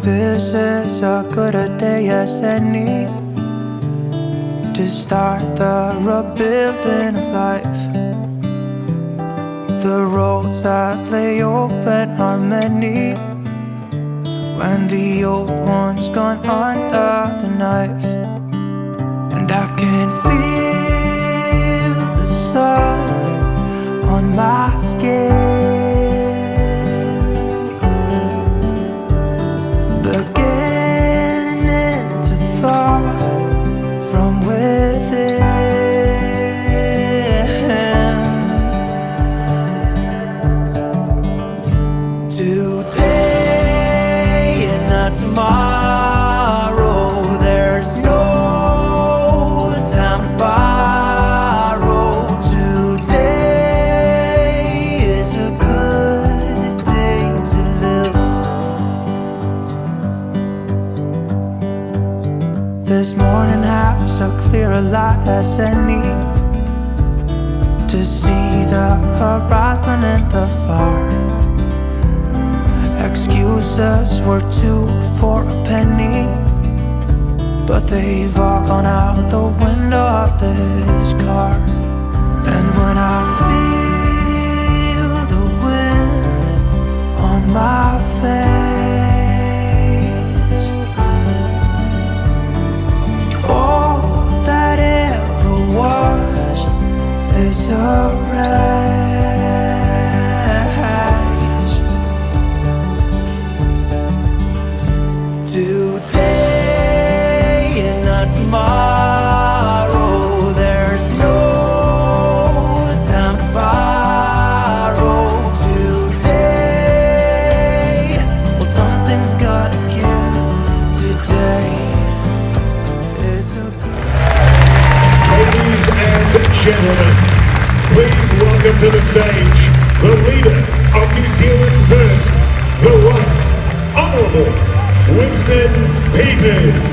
This is a good a day as any to start the rebuilding of life. The roads that lay open are many when the old one's gone under the knife. And I can feel the sun on my skin, beginning to thaw from within. Today and not tomorrow, there's no time to borrow. Today is a good day to live. This morning has a clearer light as any to see the horizon and the far. Excuses were 2 for a penny, but they've all gone out the window of this car. And when I feel the wind on my face, all that ever was is a wreck. Today and not tomorrow, there's no time to borrow. Today, well, something's gotta give. Today is a good. Ladies and gentlemen, please welcome to the stage the leader of New Zealand First, the Right Honourable Winston Peters.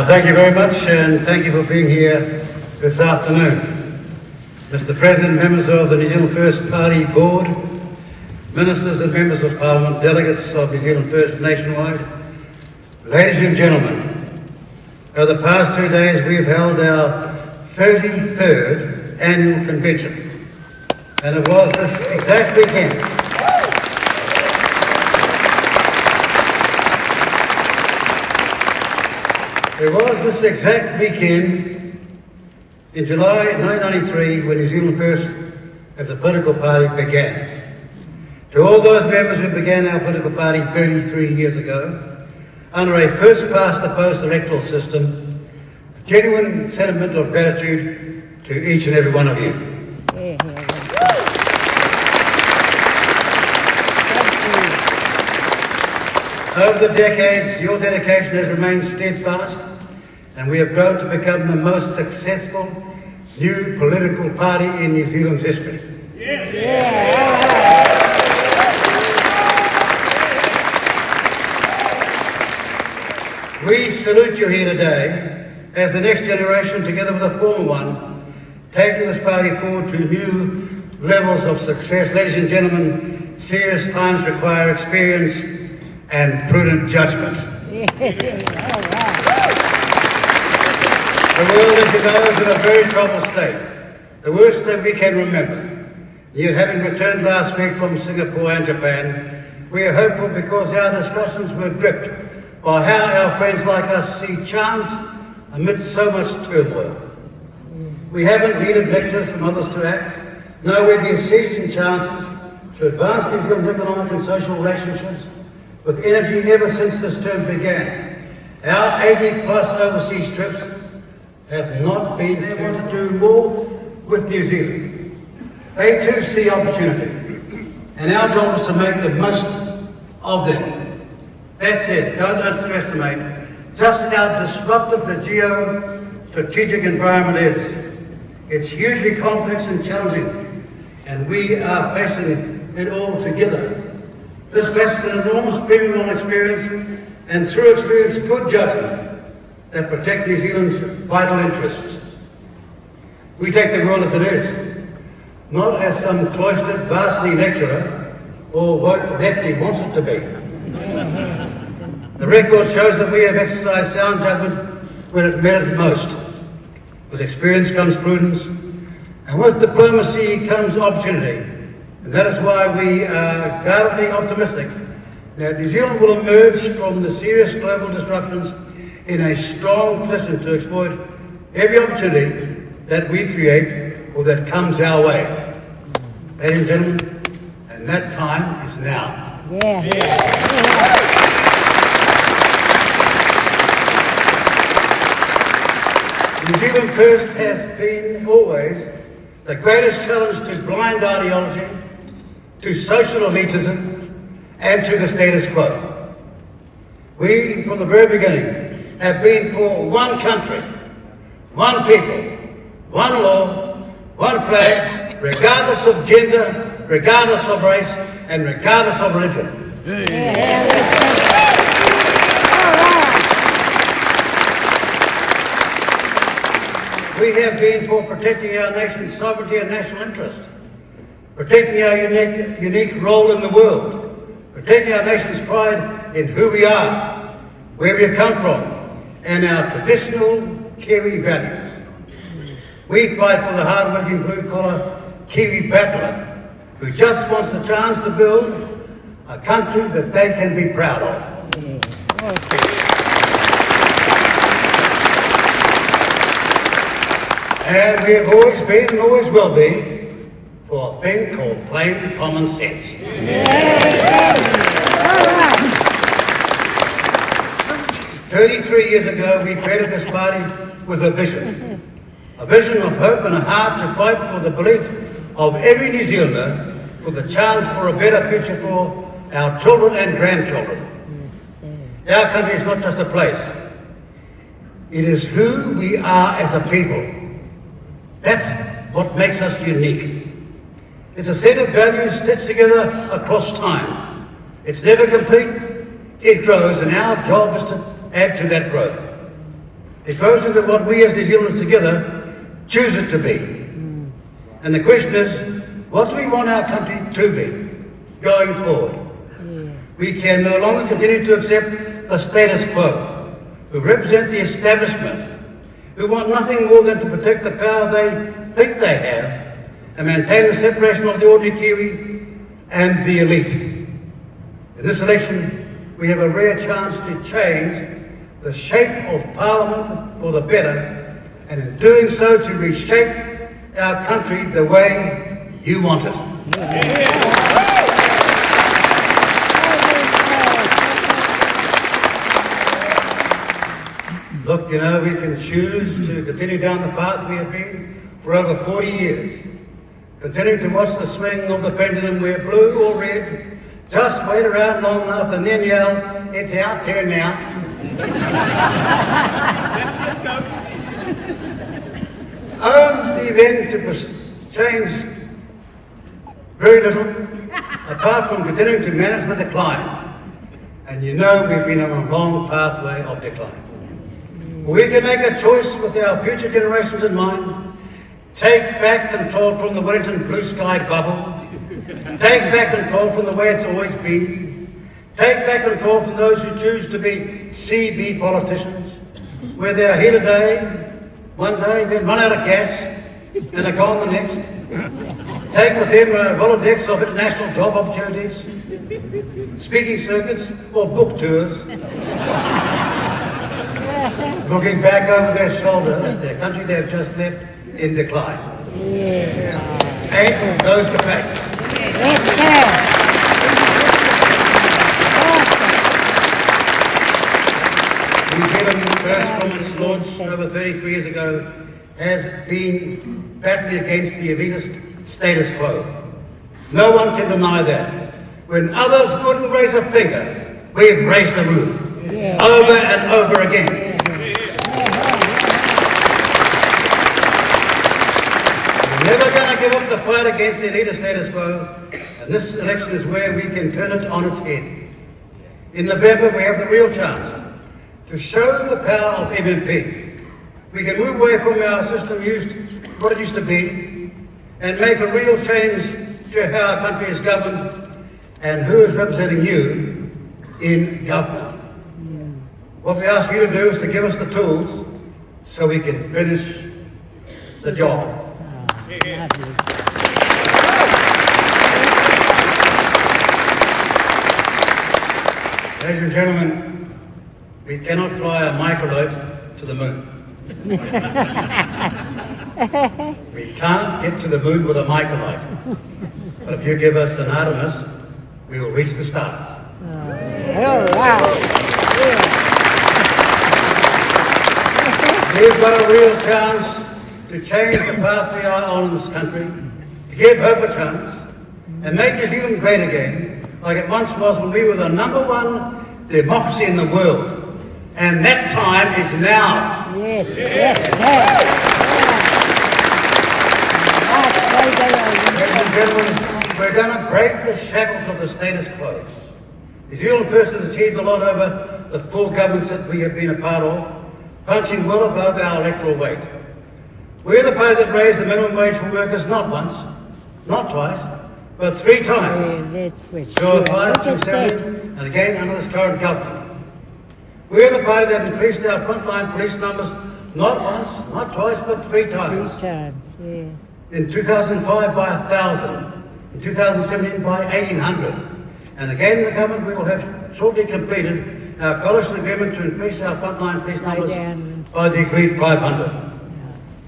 Thank you very much, and thank you for being here this afternoon. Mr. President, members of the New Zealand First Party Board, ministers and members of Parliament, delegates of New Zealand First nationwide, ladies and gentlemen, over the past 2 days we've held our 33rd annual convention, and it was this exact weekend It was this exact weekend in July 1993 when New Zealand First as a political party began. To all those members who began our political party 33 years ago, under a first-past-the-post electoral system, a genuine sentiment of gratitude to each and every one of you. Over the decades, your dedication has remained steadfast, and we have grown to become the most successful new political party in New Zealand's history. We salute you here today as the next generation, together with the former one, taking this party forward to new levels of success. Ladies and gentlemen, serious times require experience and prudent judgment. The world, as you know, is in a very troubled state, the worst that we can remember. Yet, having returned last week from Singapore and Japan, we are hopeful because our discussions were gripped by how our friends like us see chance amidst so much turmoil. We haven't needed lectures from others to act. No, we've been seizing chances to advance New Zealand's economic and social relationships with energy ever since this term began. Our 80-plus overseas trips have not been able to do more with New Zealand. They too see opportunity, and our job is to make the most of them. That said, don't underestimate just how disruptive the geo-strategic environment is. It's hugely complex and challenging, and we are facing it all together. This places an enormous premium on experience, and through experience, good judgment that protect New Zealand's vital interests. We take the world as it is, not as some cloistered varsity lecturer or woke lefty wants it to be. The record shows that we have exercised sound judgment when it mattered most. With experience comes prudence, and with diplomacy comes opportunity. And that is why we are guardedly optimistic that New Zealand will emerge from the serious global disruptions in a strong position to exploit every opportunity that we create or that comes our way. Ladies and gentlemen, and that time is now. New Zealand First has been always the greatest challenge to blind ideology, to social elitism, and to the status quo. We, from the very beginning, have been for one country, one people, one law, one flag, regardless of gender, regardless of race, and regardless of religion. We have been for protecting our nation's sovereignty and national interest, protecting our unique role in the world, protecting our nation's pride in who we are, where we have come from, and our traditional Kiwi values. We fight for the hard-working blue-collar Kiwi battler who just wants the chance to build a country that they can be proud of. And we have always been and always will be for a thing called plain common sense. 33 years ago, we created this party with a vision of hope and a heart to fight for the belief of every New Zealander for the chance for a better future for our children and grandchildren. Our country is not just a place. It is who we are as a people. That's what makes us unique. It's a set of values stitched together across time. It's never complete, it grows, and our job is to add to that growth. It grows into what we as New Zealanders together choose it to be. And the question is, what do we want our country to be going forward? We can no longer continue to accept the status quo, who represent the establishment, who want nothing more than to protect the power they think they have and maintain the separation of the ordinary Kiwi and the elite. In this election, we have a rare chance to change the shape of Parliament for the better, and in doing so to reshape our country the way you want it. Look, you know, we can choose to continue down the path we have been for over 40 years. Continue to watch the swing of the pendulum where blue or red, just wait around long enough and then yell, it's our turn now. Only then to change very little, apart from continuing to manage the decline. And you know we've been on a long pathway of decline. We can make a choice with our future generations in mind, take back control from the Wellington blue sky bubble, take back control from the way it's always been, take back control from those who choose to be CV politicians, where they are here today, one day, then run out of gas, and are gone the next. Take with them a Rolodex of international job opportunities, speaking circuits, or book tours. Looking back over their shoulder at the country they have just left in decline. Ain't those the facts? New Zealand, first from its launch over 33 years ago, has been battling against the elitist status quo. No one can deny that. When others wouldn't raise a finger, we've raised the roof over and over again. We're never going to give up the fight against the elitist status quo, and this election is where we can turn it on its head. In November, we have the real chance to show the power of MMP. We can move away from our system what it used to be, and make a real change to how our country is governed and who is representing you in government. What we ask you to do is to give us the tools so we can finish the job. Ladies and gentlemen, we cannot fly a microlight to the moon. We can't get to the moon with a microlight. But if you give us an Artemis, we will reach the stars. We've got a real chance to change the path we are on in this country, to give hope a chance, and make New Zealand great again, like it once was when we were the #1 democracy in the world. And that time is now. Ladies and gentlemen, we're going to break the shackles of the status quo. New Zealand First has achieved a lot over the 4 governments that we have been a part of, punching well above our electoral weight. We're the party that raised the minimum wage for workers not once, not twice, but 3 times. Sure, 5, 2, 7, and again under this current government. We're the party that increased our frontline police numbers not once, not twice, but 3 times. 3 times, yeah. In 2005 by 1,000, in 2017 by 1,800. And again in the government we will have shortly completed our coalition agreement to increase our frontline police numbers by the agreed 500.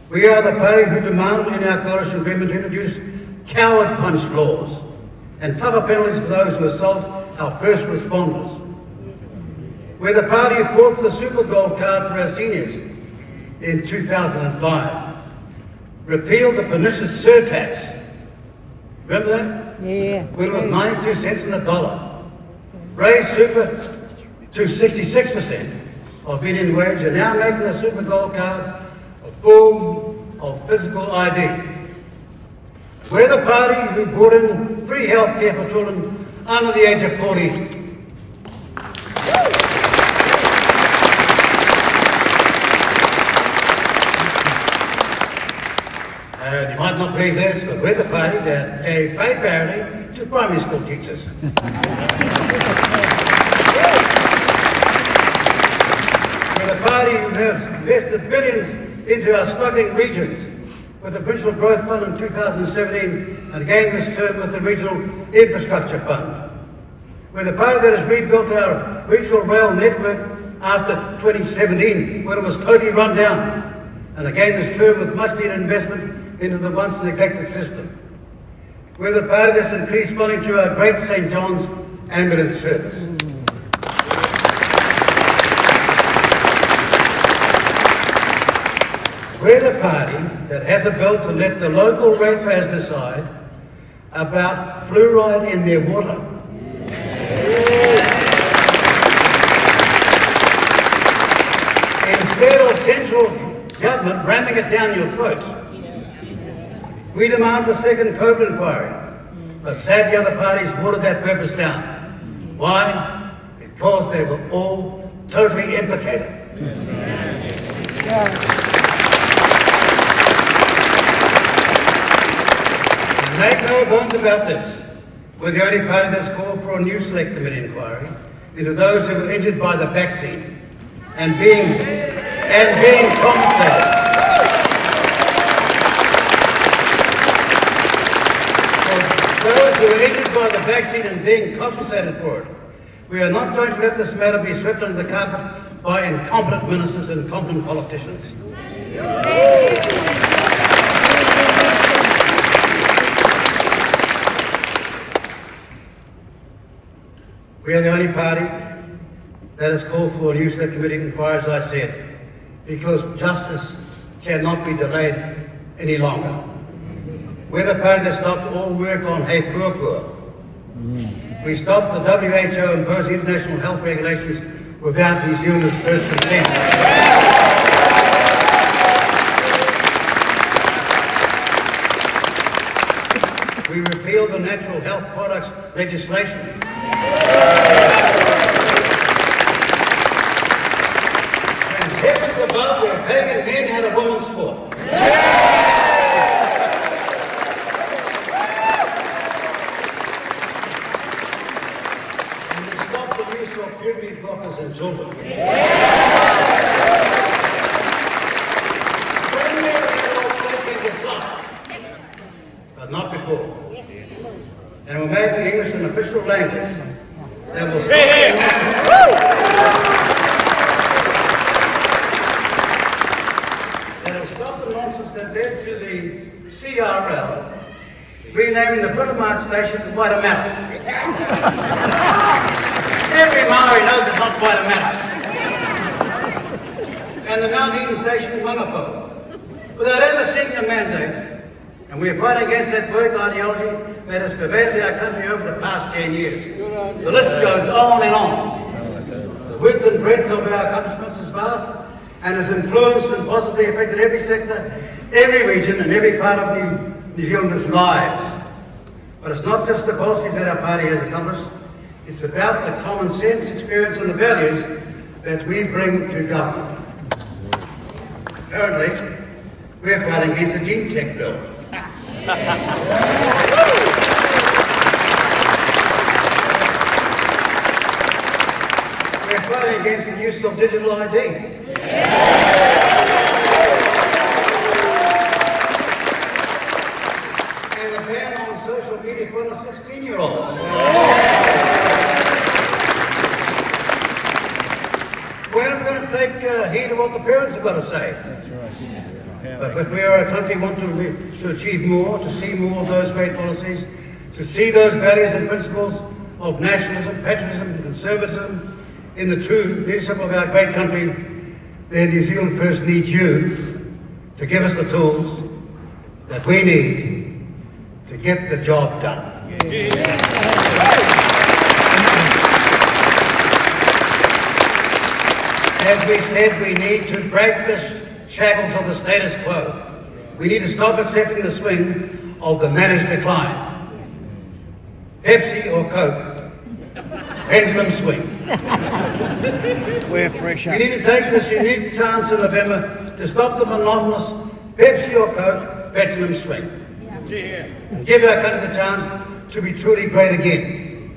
We are the party who demanded in our coalition agreement to introduce coward punch laws and tougher penalties for those who assault our first responders. We're the party who fought for the Super Gold card for our seniors in 2005. Repealed the pernicious surtax. Remember that? Yeah. When it was 92 cents on the dollar. Raised super to 66% of median wage, and now making the Super Gold card a form of physical ID. We're the party who brought in free health care for children under the age of 40. And you might not believe this, but we're the party that gave pay parity to primary school teachers. We're the party who has invested billions into our struggling regions with the Regional Growth Fund in 2017 and again this term with the Regional Infrastructure Fund. We're the party that has rebuilt our regional rail network after 2017 when it was totally run down, and again this term with much needed investment into the once neglected system. We're the party that's increased funding to our great St. John's ambulance service. We're the party that has a bill to let the local ratepayers decide about fluoride in their water. Instead of central government ramming it down your throats, we demand the second COVID inquiry, but sadly other parties watered that purpose down. Why? Because they were all totally implicated. Make no bones about this. We're the only party that's called for a new select committee inquiry into those who were injured by the vaccine and being compensated. Those who are injured by the vaccine and being compensated for it. We are not going to let this matter be swept under the carpet by incompetent ministers and incompetent politicians. We are the only party that has called for a new select committee inquiry, as I said, because justice cannot be delayed any longer. We're the party that stopped all work on Hey Pua Pua. We stopped the WHO imposing international health regulations without New Zealand's first consent. We repealed the natural health products legislation. And heavens above, we're taking men out of women's sport. And we stopped the use of puberty blockers in children. But not before. And we'll make English an official language that will stop the nonsense that led to the CRL renaming the Britomart station to Waitemata. Every Maori knows it's not Waitemata. And the Mount Eden station in Mangapo, without ever seeking a mandate. And we are fighting against that work ideology that has pervaded our country over the past 10 years. The list goes on and on. The width and breadth of our accomplishments is vast and has influenced and possibly affected every sector, every region and every part of New Zealanders' lives. But it's not just the policies that our party has accomplished, it's about the common sense, experience and the values that we bring to government. Currently, we are fighting against the gene tech bill. We're fighting against the use of digital ID. And a ban on social media for the 16-year-olds. We're not going to take heed of what the parents are going to say. But if we are a country want to achieve more, to see more of those great policies, to see those values and principles of nationalism, patriotism, and conservatism in the true leadership of our great country, then New Zealand First needs you to give us the tools that we need to get the job done. As we said, we need to break the shackles of the status quo. We need to stop accepting the swing of the managed decline. Pepsi or Coke, pendulum swing. We're pressure. We need to take this unique chance in November to stop the monotonous Pepsi or Coke pendulum swing. And give our country the chance to be truly great again.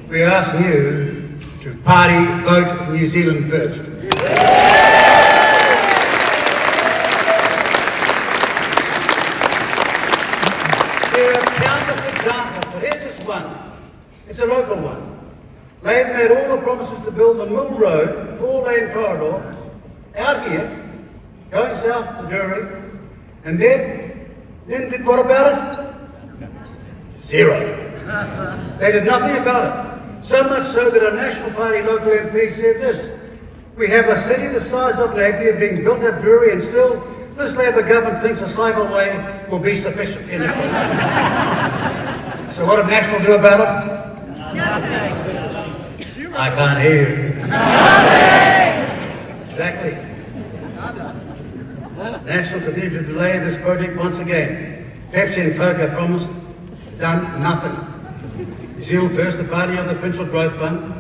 We are asking you to party, vote New Zealand first. There are countless examples, but here's just one. It's a local one. They've made all the promises to build the Mill Road 4-lane corridor out here, going south to Drury, and then did what about it? Zero. They did nothing about it. So much so that a National Party local MP said this: we have a city the size of Napier being built at Drury, and still this Labour government thinks a cycleway will be sufficient. So what did National do about it? Nothing. I can't hear you. Nothing. Exactly. National continued to delay this project once again. Pepsi and Coke have promised, done nothing. New Zealand First, the party of the Provincial Growth Fund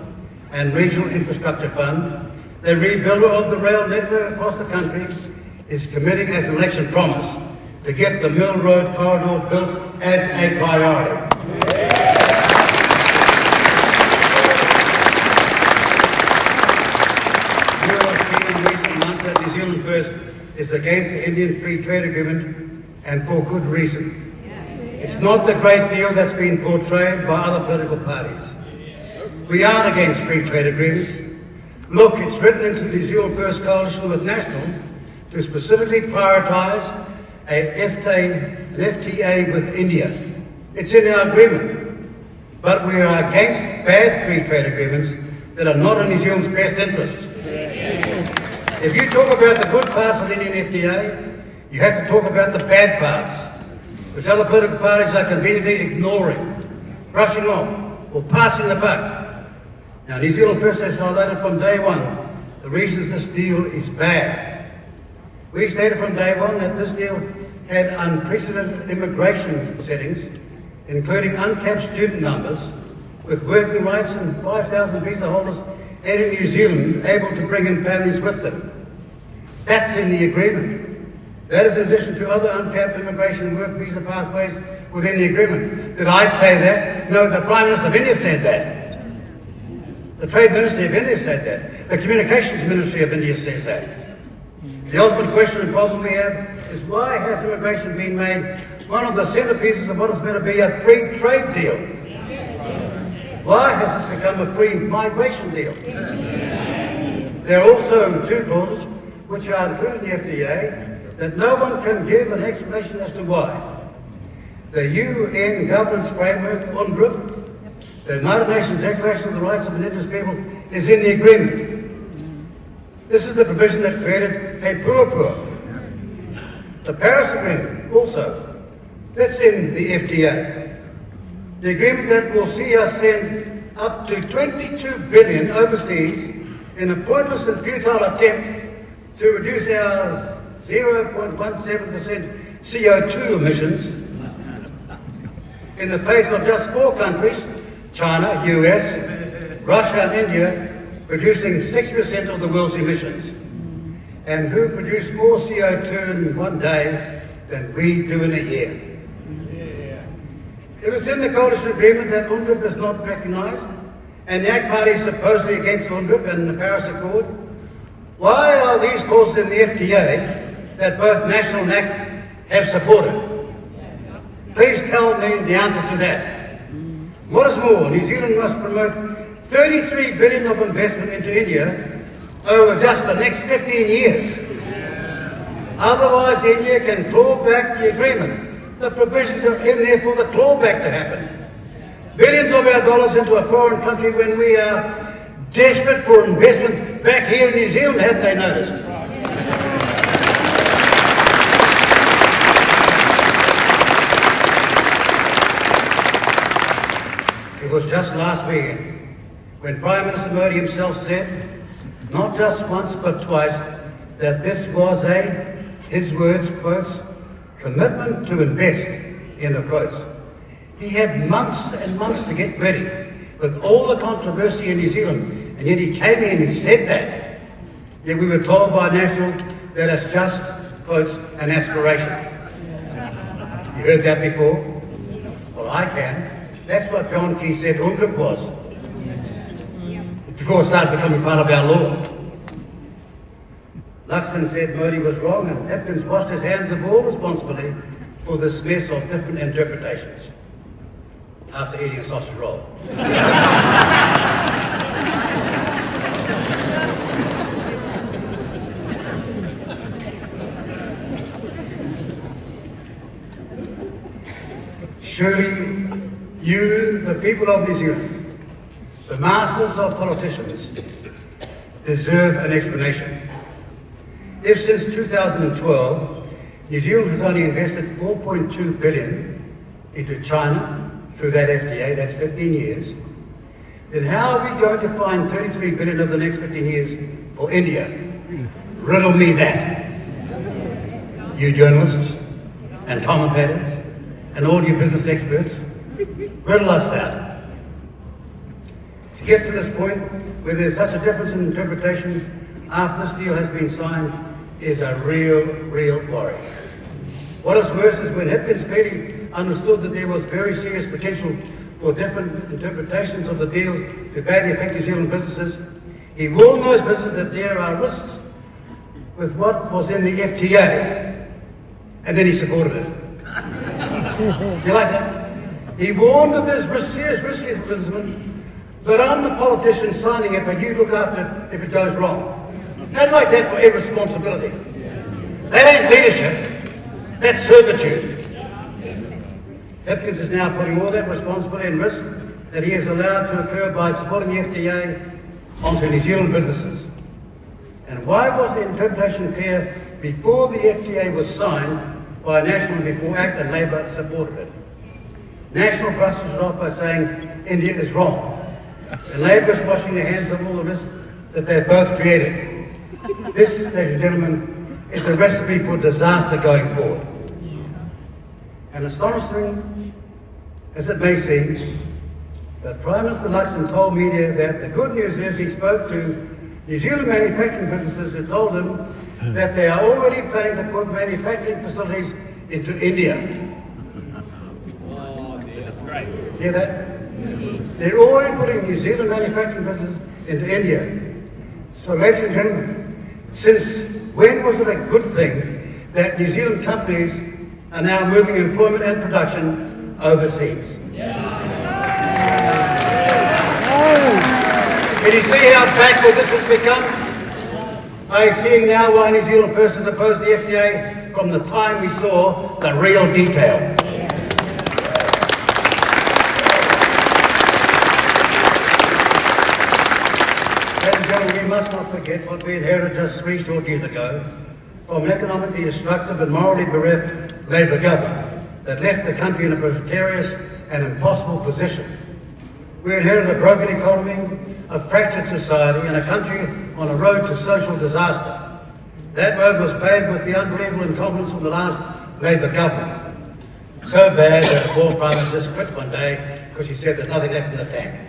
and Regional Infrastructure Fund, the rebuilder of the rail network across the country, is committing as an election promise to get the Mill Road corridor built as a priority. You have seen in recent months that New Zealand First is against the Indian Free Trade Agreement, and for good reason. It's not the great deal that's been portrayed by other political parties. We aren't against free trade agreements. Look, it's written into the New Zealand First coalition with National to specifically prioritise an FTA with India. It's in our agreement. But we are against bad free trade agreements that are not in New Zealand's best interest. If you talk about the good parts of the Indian FTA, you have to talk about the bad parts, which other political parties are conveniently ignoring, brushing off, or passing the buck. Now, New Zealand First has highlighted from day one the reasons this deal is bad. We stated from day one that this deal had unprecedented immigration settings, including uncapped student numbers, with working rights and 5,000 visa holders entering New Zealand able to bring in families with them. That's in the agreement. That is in addition to other uncapped immigration work visa pathways within the agreement. Did I say that? No, the Prime Minister of India said that. The Trade Ministry of India said that. The Communications Ministry of India says that. The ultimate question and problem we have is why has immigration been made one of the centerpieces of what is meant to be a free trade deal? Why has this become a free migration deal? There are also two clauses which are included in the FTA that no one can give an explanation as to why. The UN Governance Framework, UNDRIP, the United Nations Declaration of the Rights of Indigenous People, is in the agreement. This is the provision that created a purpur. The Paris Agreement also, that's in the FTA. The agreement that will see us send up to 22 billion overseas in a pointless and futile attempt to reduce our 0.17% CO2 emissions in the face of just 4 countries, China, US, Russia and India, producing 6% of the world's emissions, and who produce more CO2 in one day than we do in a year. It was in the coalition agreement that UNDRIP is not recognised, and the ACT Party is supposedly against UNDRIP and the Paris Accord. Why are these clauses in the FTA that both National and ACT have supported? Please tell me the answer to that. What is more, New Zealand must promote 33 billion of investment into India over just the next 15 years. Otherwise, India can claw back the agreement. The provisions are in there for the clawback to happen. Billions of our dollars into a foreign country when we are desperate for investment back here in New Zealand, hadn't they noticed? It was just last week when Prime Minister Modi himself said, not just once but twice, that this was a, his words, quotes, commitment to invest, end of quotes. He had months and months to get ready with all the controversy in New Zealand, and yet he came in and said that. Yet we were told by National that it's just, quotes, an aspiration. You heard that before? Well, I can. That's what John Key said UNDRIP was, before it started becoming part of our law. Luxon said Modi was wrong, and Hipkins washed his hands of all responsibility for this mess of different interpretations after eating a sausage roll. Surely you, the people of New Zealand, the masters of politicians, deserve an explanation. If since 2012, New Zealand has only invested 4.2 billion into China through that FTA, that's 15 years, then how are we going to find 33 billion over the next 15 years for India? Riddle me that. You journalists and commentators and all you business experts, riddle us that. To get to this point where there's such a difference in interpretation after this deal has been signed is a real worry. What is worse is when Hipkins clearly understood that there was very serious potential for different interpretations of the deal to badly affect New Zealand businesses, he warned those businesses that there are risks with what was in the FTA, and then he supported it. You like that? He warned that there's serious risks for businessmen, but I'm the politician signing it, but you look after it if it goes wrong. I'd like that for irresponsibility. That ain't leadership. That's servitude. Hipkins is now putting all that responsibility and risk that he is allowed to occur by supporting the FTA onto New Zealand businesses. And why was the interpretation clear before the FTA was signed by National before ACT and Labour supported it? National brushes it off by saying India is wrong. And Labour is washing their hands of all the risk that they've both created. This, ladies and gentlemen, is a recipe for disaster going forward. And astonishing as it may seem, that Prime Minister Luxon told media that the good news is he spoke to New Zealand manufacturing businesses who told him that they are already planning to put manufacturing facilities into India. Oh, that's great. Hear that? They're already putting New Zealand manufacturing businesses into India. So, ladies and gentlemen, since when was it a good thing that New Zealand companies are now moving employment and production overseas? Can you see how backward this has become? Are you seeing now why New Zealand First has opposed the FTA from the time we saw the real detail? Ladies and gentlemen, we must not forget what we inherited just 3 short years ago from an economically destructive and morally bereft Labour government that left the country in a precarious and impossible position. We inherited a broken economy, a fractured society, and a country on a road to social disaster. That road was paved with the unbelievable incompetence from the last Labour government. So bad that the former Prime Minister just quit one day because she said there's nothing left in the tank.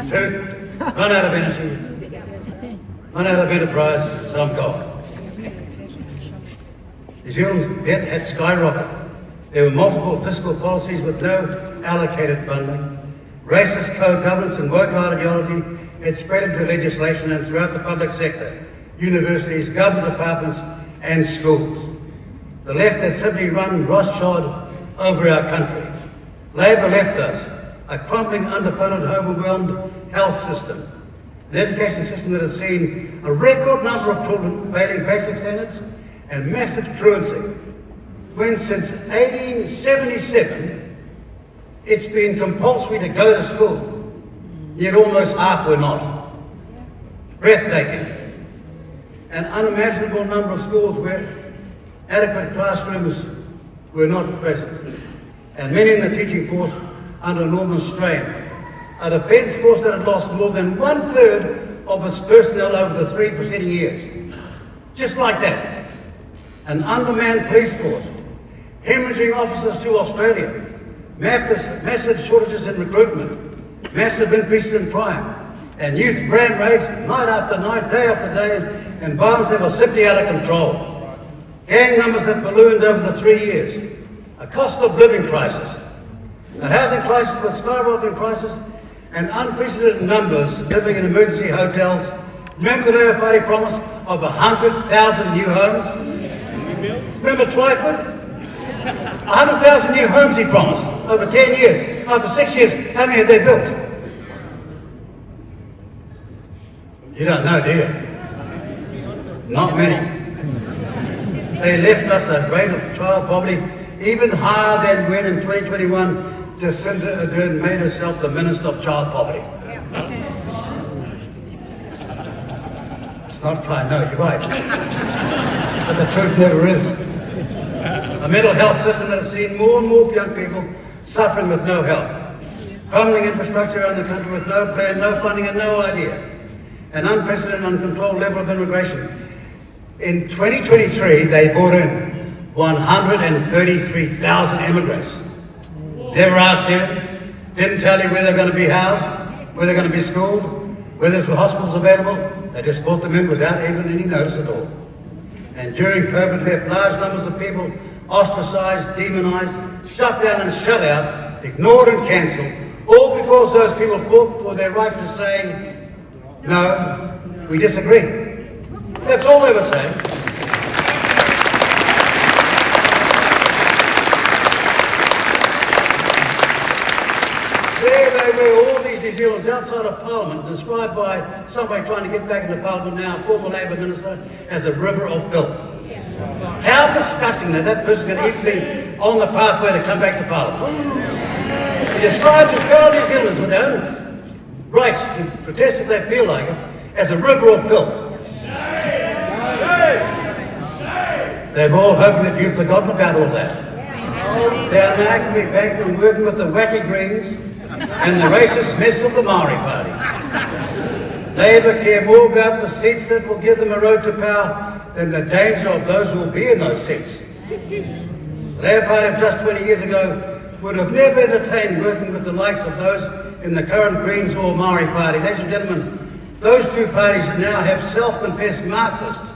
2, run out of energy, run out of enterprise, so I'm gone. New Zealand's debt had skyrocketed. There were multiple fiscal policies with no allocated funding. Racist co-governance and woke ideology had spread into legislation and throughout the public sector, universities, government departments and schools. The left had simply run roughshod over our country. Labour left us a crumbling, underfunded, overwhelmed health system, an education system that has seen a record number of children failing basic standards and massive truancy, when since 1877 it's been compulsory to go to school, yet almost half were not. Breathtaking. An unimaginable number of schools where adequate classrooms were not present, and many in the teaching force under enormous strain. A defence force that had lost more than 1/3 of its personnel over the 3 preceding years. Just like that. An undermanned police force, hemorrhaging officers to Australia, massive shortages in recruitment, massive increases in crime, and youth brand race night after night, day after day, and violence that was simply out of control. Gang numbers that ballooned over the 3 years, a cost of living crisis, a housing crisis with skyrocketing prices, and unprecedented numbers living in emergency hotels. Remember the Labour Party promise of 100,000 new homes? Remember Twyford? 100,000 new homes he promised over 10 years. After 6 years, how many have they built? You don't know, do you? Not many. They left us a rate of child poverty even higher than when in 2021 Jacinda Ardern made herself the Minister of Child Poverty. It's not kind, no, you're right. But the truth never is. A mental health system that has seen more and more young people suffering with no help. Crumbling infrastructure around the country with no plan, no funding and no idea. An unprecedented, uncontrolled level of immigration. In 2023, they brought in 133,000 immigrants. Never asked you, didn't tell you where they're going to be housed, where they're going to be schooled, whether there's hospitals available. They just brought them in without even any notice at all. And during COVID, left large numbers of people ostracized, demonized, shut down and shut out, ignored and cancelled, all because those people fought for their right to say, no, we disagree. That's all they were saying. There they were, all these New Zealanders outside of Parliament, described by somebody trying to get back into Parliament now, a former Labour minister, as a river of filth. How disgusting that that person can even be on the pathway to come back to Parliament. He describes his fellow New Zealanders with their own rights to protest if they feel like it as a river of filth. They're all hoping that you've forgotten about all that. They are now to be back and working with the wacky Greens and the racist mess of the Maori Party. Labour care more about the seats that will give them a road to power than the danger of those who will be in those seats. The Labour Party of just 20 years ago would have never entertained working with the likes of those in the current Greens or Maori Party. Ladies and gentlemen, those two parties now have self-confessed Marxists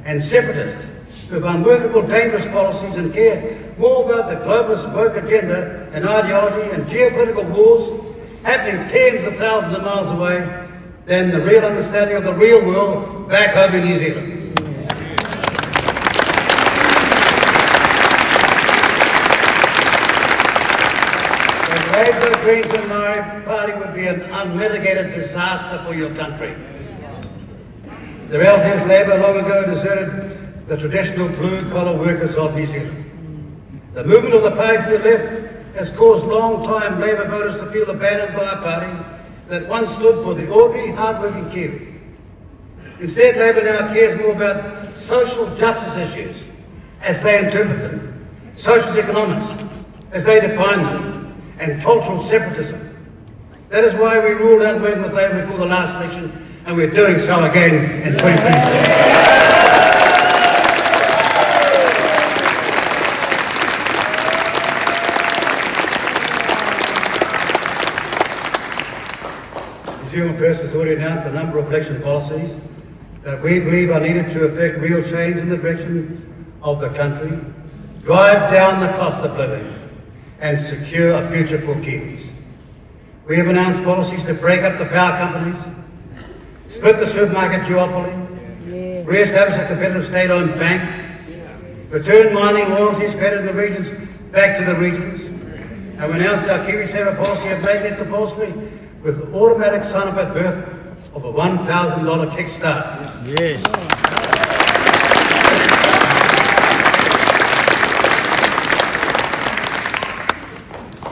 and separatists who have unworkable, dangerous policies and care more about the globalist woke agenda and ideology and geopolitical wars happening tens of thousands of miles away than the real understanding of the real world back home in New Zealand. The Labour, Greens and Maori Party would be an unmitigated disaster for your country. The reality is Labour long ago deserted the traditional blue-collar workers of New Zealand. The movement of the party to the left has caused long-time Labour voters to feel abandoned by a party that once stood for the ordinary, hard-working Kiwi. Instead, Labour now cares more about social justice issues as they interpret them, social economics as they define them, and cultural separatism. That is why we ruled out working with Labour before the last election, and we're doing so again in 2026. New Zealand First has already announced a number of election policies that we believe are needed to effect real change in the direction of the country, drive down the cost of living, and secure a future for Kiwis. We have announced policies to break up the power companies, split the supermarket duopoly, re-establish a competitive state-owned bank, return mining royalties created in the regions back to the regions, and we announced our KiwiSaver policy of making it compulsory with automatic sign-up at birth of a $1,000 kickstart. Yes.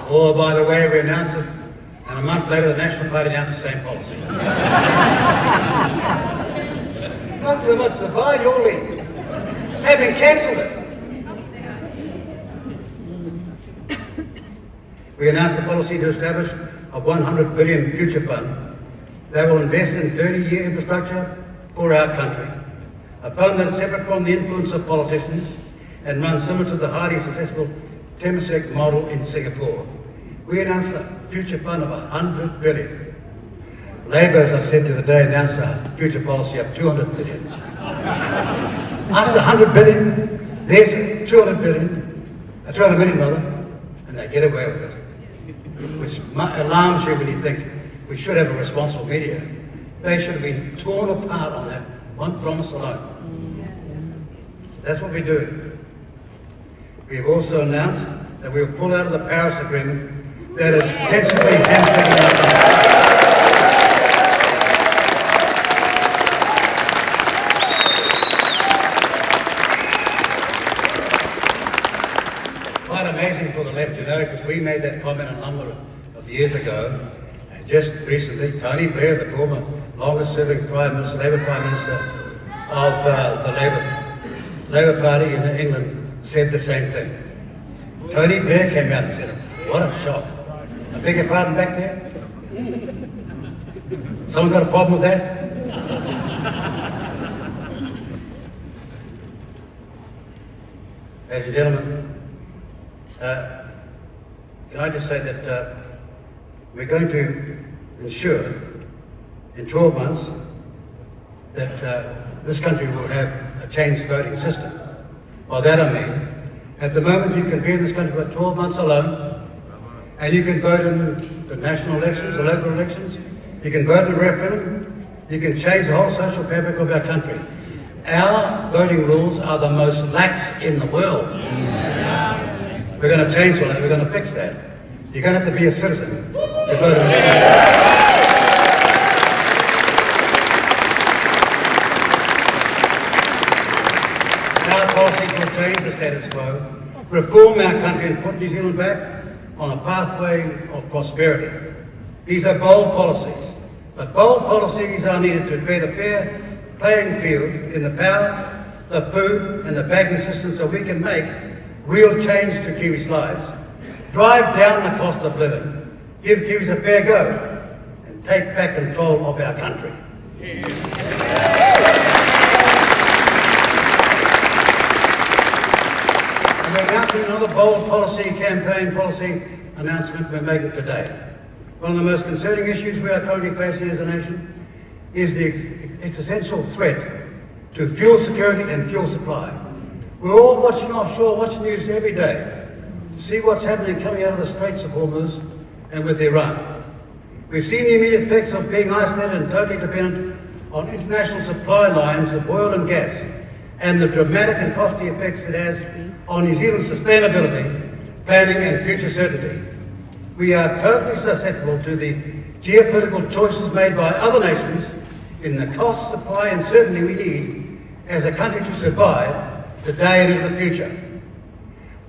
Or, by the way, we announced it, and a month later the National Party announced the same policy. Not so much to buy your leave, having cancelled it. We announced a policy to establish a $100 billion future fund that will invest in 30-year infrastructure for our country. A fund that is separate from the influence of politicians and runs similar to the highly successful Temasek model in Singapore. We announced a future fund of $100 billion. Labour, as I said the other day, announced a future policy of $200 billion. Us $100 billion, there's $200 billion, $200 million rather, and they get away with it. Which alarms you when you think we should have a responsible media. They should have been torn apart on that one promise alone. That's what we do. We have also announced that we will pull out of the Paris Agreement that is sensibly hamstringing our country. Quite amazing for the left, you know, because we made that comment a number of years ago, and just recently, Tony Blair, the former longest-serving Labour Prime Minister of the Labour Party in England, said the same thing. Tony Blair came out and said, "What a shock." I beg your pardon back there? Someone got a problem with that? Ladies and gentlemen, can I just say that we're going to ensure in 12 months that this country will have a changed voting system. By that I mean, at the moment you can be in this country for 12 months alone, and you can vote in the national elections, the local elections, you can vote in a referendum, you can change the whole social fabric of our country. Our voting rules are the most lax in the world. We're going to change all that, we're going to fix that. You're going to have to be a citizen to vote in this country. Our policies will change the status quo, reform our country and put New Zealand back on a pathway of prosperity. These are bold policies, but bold policies are needed to create a fair playing field in the power, the food and the banking system so we can make real change to Kiwis' lives. Drive down the cost of living, give Kiwis a fair go, and take back control of our country. And we're announcing another bold campaign policy announcement we're making today. One of the most concerning issues we are currently facing as a nation is the existential threat to fuel security and fuel supply. We're all watching offshore, watching news every day to see what's happening coming out of the Straits of Hormuz and with Iran. We've seen the immediate effects of being isolated and totally dependent on international supply lines of oil and gas, and the dramatic and costly effects it has on New Zealand's sustainability, planning and future certainty. We are totally susceptible to the geopolitical choices made by other nations in the cost, supply and certainty we need as a country to survive today and in the future.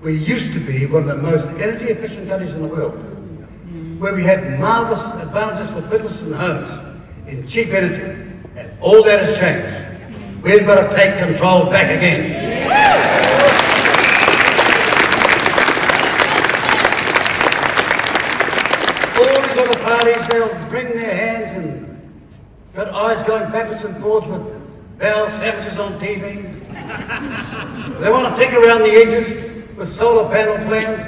We used to be one of the most energy efficient countries in the world, where we had marvellous advantages for businesses and homes in cheap energy, and all that has changed. We've got to take control back again. All these other parties, they'll bring their hands and got eyes going backwards and forwards with Val sandwiches on TV. They want to tinker around the edges with solar panel plans,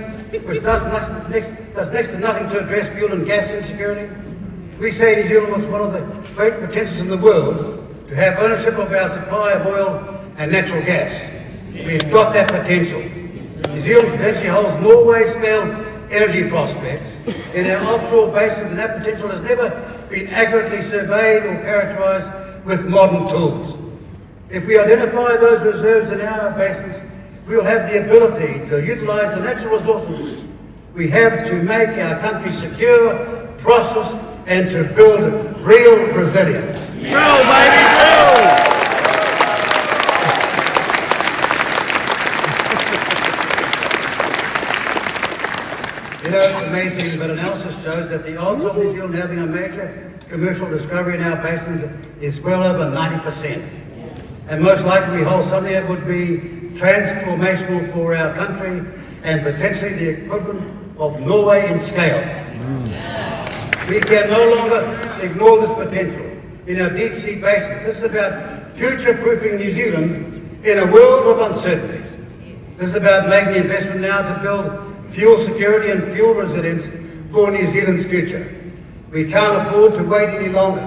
which does next to nothing to address fuel and gas insecurity. We say New Zealand was one of the great potentials in the world to have ownership of our supply of oil and natural gas. We've got that potential. New Zealand potentially holds Norway-scale energy prospects in our offshore basins, and that potential has never been accurately surveyed or characterised with modern tools. If we identify those reserves in our basins, we'll have the ability to utilise the natural resources we have to make our country secure, prosperous, and to build real resilience. Go, baby, go! You know, it's amazing, but analysis shows that the odds of New Zealand having a major commercial discovery in our basins is well over 90%. And most likely we hold something that would be transformational for our country and potentially the equivalent of Norway in scale. We can no longer ignore this potential in our deep sea basins. This is about future-proofing New Zealand in a world of uncertainty. This is about making the investment now to build fuel security and fuel resilience for New Zealand's future. We can't afford to wait any longer.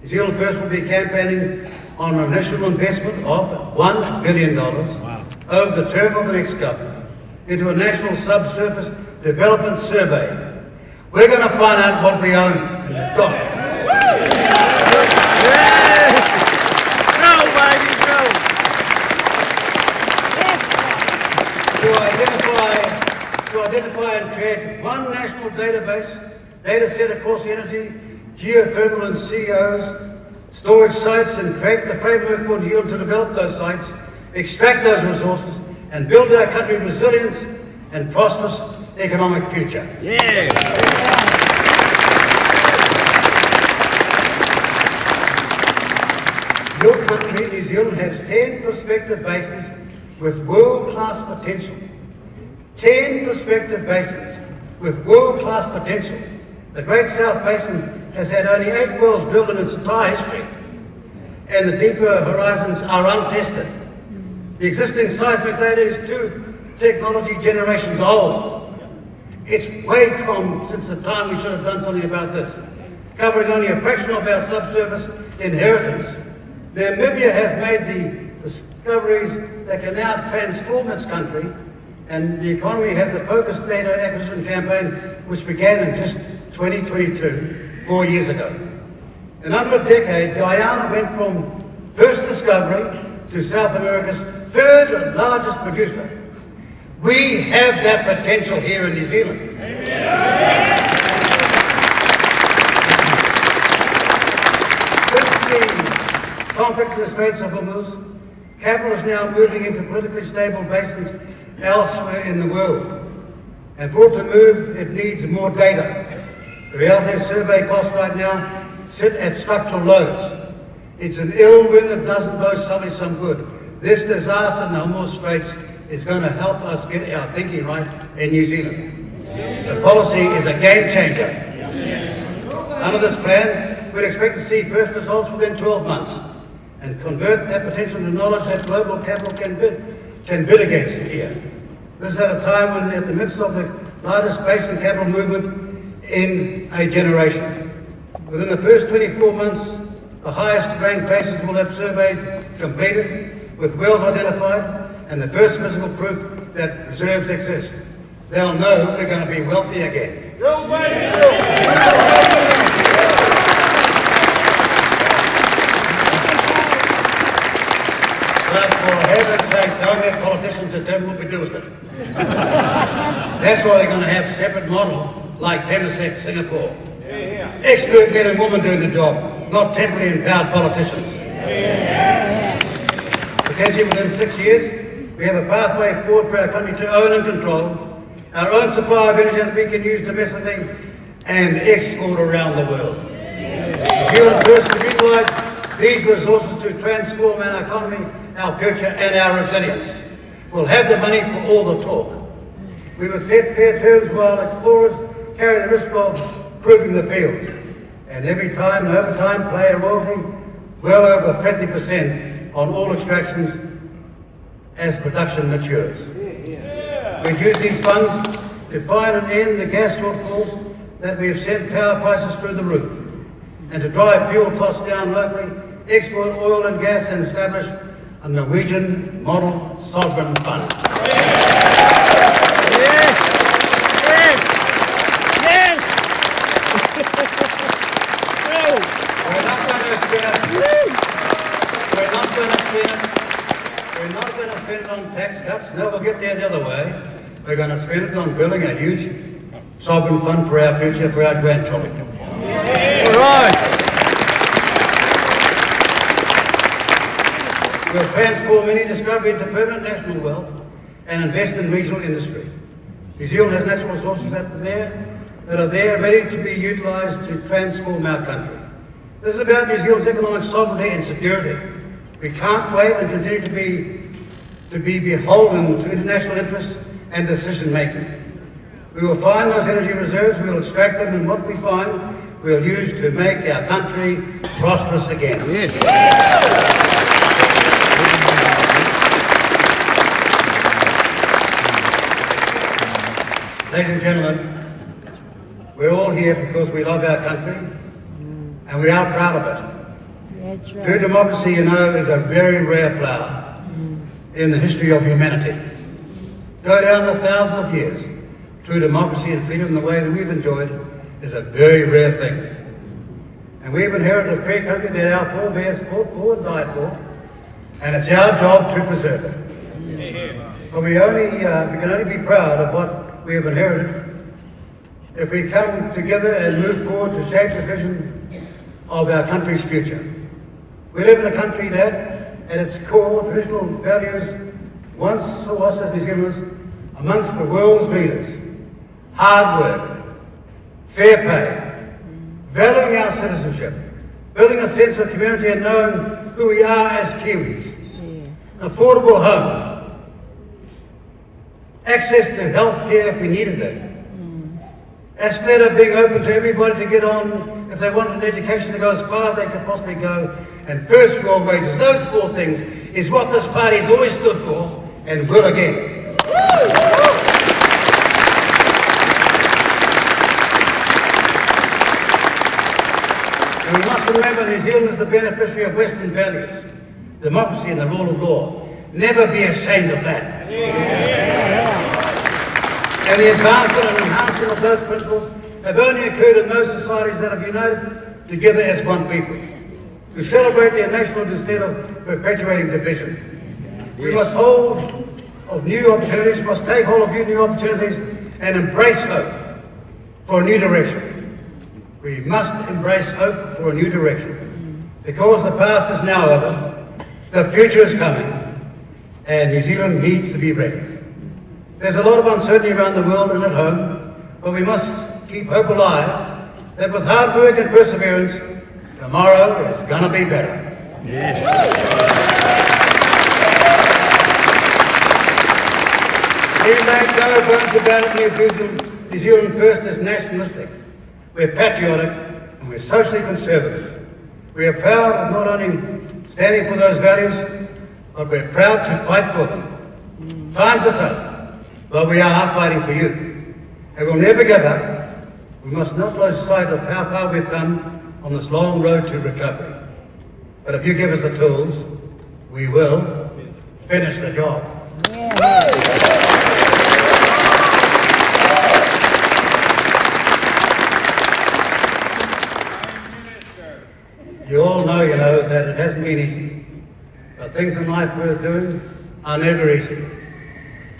New Zealand First will be campaigning on an initial investment of $1 billion over the term of the next government into a national subsurface development survey. We're going to find out what we own and we've got. To identify and create one national data set across the energy, geothermal and CEOs, storage sites, and create the framework for New Zealand to develop those sites, extract those resources, and build our country's resilience and prosperous economic future. Yeah. Your country, New Zealand, has 10 prospective basins with world-class potential. 10 prospective basins with world-class potential. The Great South Basin has had only 8 wells drilled in its entire history, and the deeper horizons are untested. The existing seismic data is 2 technology generations old. It's way gone since the time we should have done something about this, covering only a fraction of our subsurface inheritance. Namibia has made the discoveries that can now transform its country, and the economy has a focused data acquisition campaign which began in just 2022, 4 years ago. In under a decade, Guyana went from first discovery to South America's 3rd largest producer. We have that potential here in New Zealand. Since the conflict in the Straits of Hormuz, capital is now moving into politically stable basins elsewhere in the world. And for it to move, it needs more data. The reality is survey costs right now sit at structural lows. It's an ill wind that doesn't blow somebody some good. This disaster in the Hormuz Straits is going to help us get our thinking right in New Zealand. The policy is a game changer. Under this plan, we'd expect to see first results within 12 months and convert that potential to knowledge that global capital can bid against here. This is at a time when in the midst of the largest space and capital movement in a generation. Within the first 24 months, the highest ranked places will have surveys completed with wells identified and the first physical proof that reserves exist. They'll know we're going to be wealthy again. But for heaven's sake, don't let politicians determine what we do with it. That's why they're going to have separate model like Temasek, Singapore. Expert men and women doing the job, not temporarily empowered politicians. Potentially within 6 years, we have a pathway forward for our country to own and control our own supply of energy that we can use domestically and export around the world. New Zealand first to utilise these resources to transform our economy, our future and our resilience. We'll have the money for all the talk. We will set fair terms while explorers carry the risk of proving the fields. And every time, over time, pay a royalty well over 50% on all extractions as production matures. We use these funds to find and end the gas shortfalls that we have sent power prices through the roof, and to drive fuel costs down locally, export oil and gas, and establish a Norwegian model sovereign fund. We're not going to spend it on tax cuts. No, we'll get there the other way. We're going to spend it on building a huge sovereign fund for our future, for our grandchildren. All right. We'll transform any discovery into permanent national wealth and invest in regional industry. New Zealand has natural resources that are there ready to be utilised to transform our country. This is about New Zealand's economic sovereignty and security. We can't wait and continue to be beholden to international interests and decision making. We will find those energy reserves, we will extract them, and what we find, we'll use to make our country prosperous again. Yes. Ladies and gentlemen, we're all here because we love our country and we are proud of it. True democracy, you know, is a very rare flower in the history of humanity. Go down the thousands of years, true democracy and freedom, the way that we've enjoyed, is a very rare thing. And we've inherited a free country that our forebears fought for and died for, and it's our job to preserve it. But we can only be proud of what we have inherited if we come together and move forward to shape the vision of our country's future. We live in a country that, at its core, traditional values once saw us as New Zealanders amongst the world's leaders. Hard work, fair pay, valuing our citizenship, building a sense of community and knowing who we are as Kiwis. Affordable homes, access to health care if we needed it. Escalator being open to everybody to get on if they wanted education to go as far as they could possibly go. And first world wages, those four things is what this party has always stood for and will again. And we must remember New Zealand is the beneficiary of Western values, democracy and the rule of law. Never be ashamed of that. And the advancement and enhancement of those principles have only occurred in those societies that have united together as one people, to celebrate their national instead of perpetuating division. We must hold of new opportunities, must take hold of new opportunities and embrace hope for a new direction. We must embrace hope for a new direction. Because the past is now over, the future is coming, and New Zealand needs to be ready. There's a lot of uncertainty around the world and at home, but we must keep hope alive that with hard work and perseverance, tomorrow is gonna be better. Yes. We may go once about it, New Zealand first is nationalistic. We're patriotic and we're socially conservative. We are proud of not only standing for those values, but we're proud to fight for them. Times are tough, but we are fighting for you. And we'll never give up. We must not lose sight of how far we've come on this long road to recovery. But if you give us the tools, we will finish the job. You all know, that it hasn't been easy. But things in life we're doing are never easy.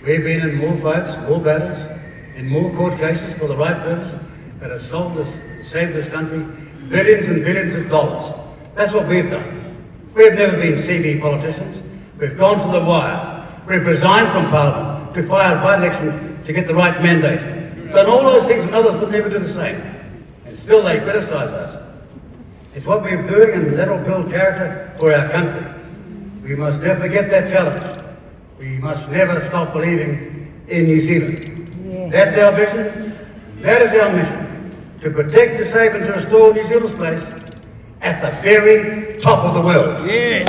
We've been in more fights, more battles, in more court cases for the right purpose that has saved this country billions and billions of dollars. That's what we've done. We've never been CV politicians. We've gone to the wire. We've resigned from Parliament to fight a by-election to get the right mandate. Done all those things and others would never do the same. And still they criticise us. It's what we're doing and that'll build character for our country. We must never forget that challenge. We must never stop believing in New Zealand. That's our vision. That is our mission. To protect, to save and to restore New Zealand's place at the very top of the world. And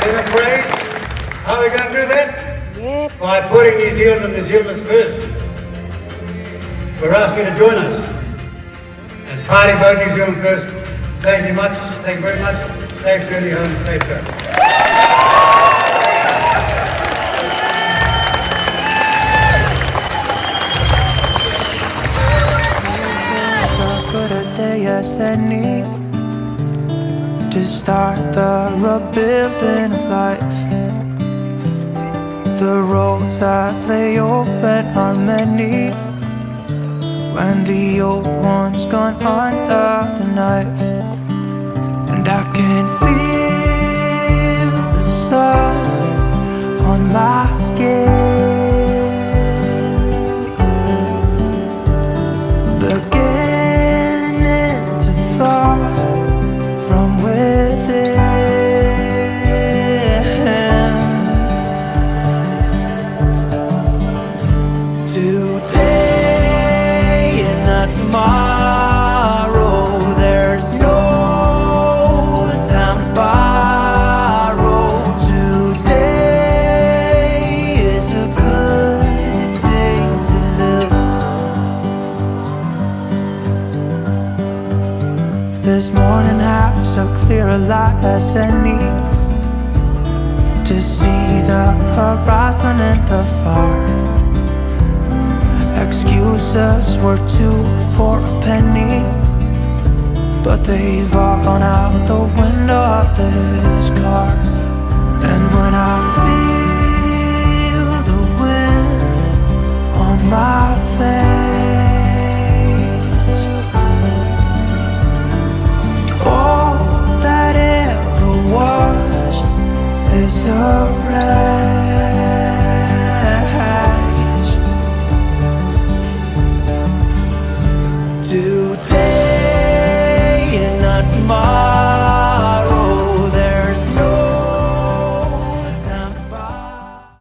in a phrase, how are we going to do that? By putting New Zealand and New Zealanders first. We're asking you to join us and party vote New Zealand first. Thank you much. Thank you very much. Safe journey home. Safe journey. So good a day as any to start the rebuilding of life. The roads that lay open are many when the old one's gone under the knife. And I can feel the sun on my skin, beginning to thaw from within. Tomorrow, there's no time to borrow. Today is a good day to live. This morning has so clear a light as any to see the horizon and the far. Excuses were 2 for a penny, but they've all gone out the window of this car.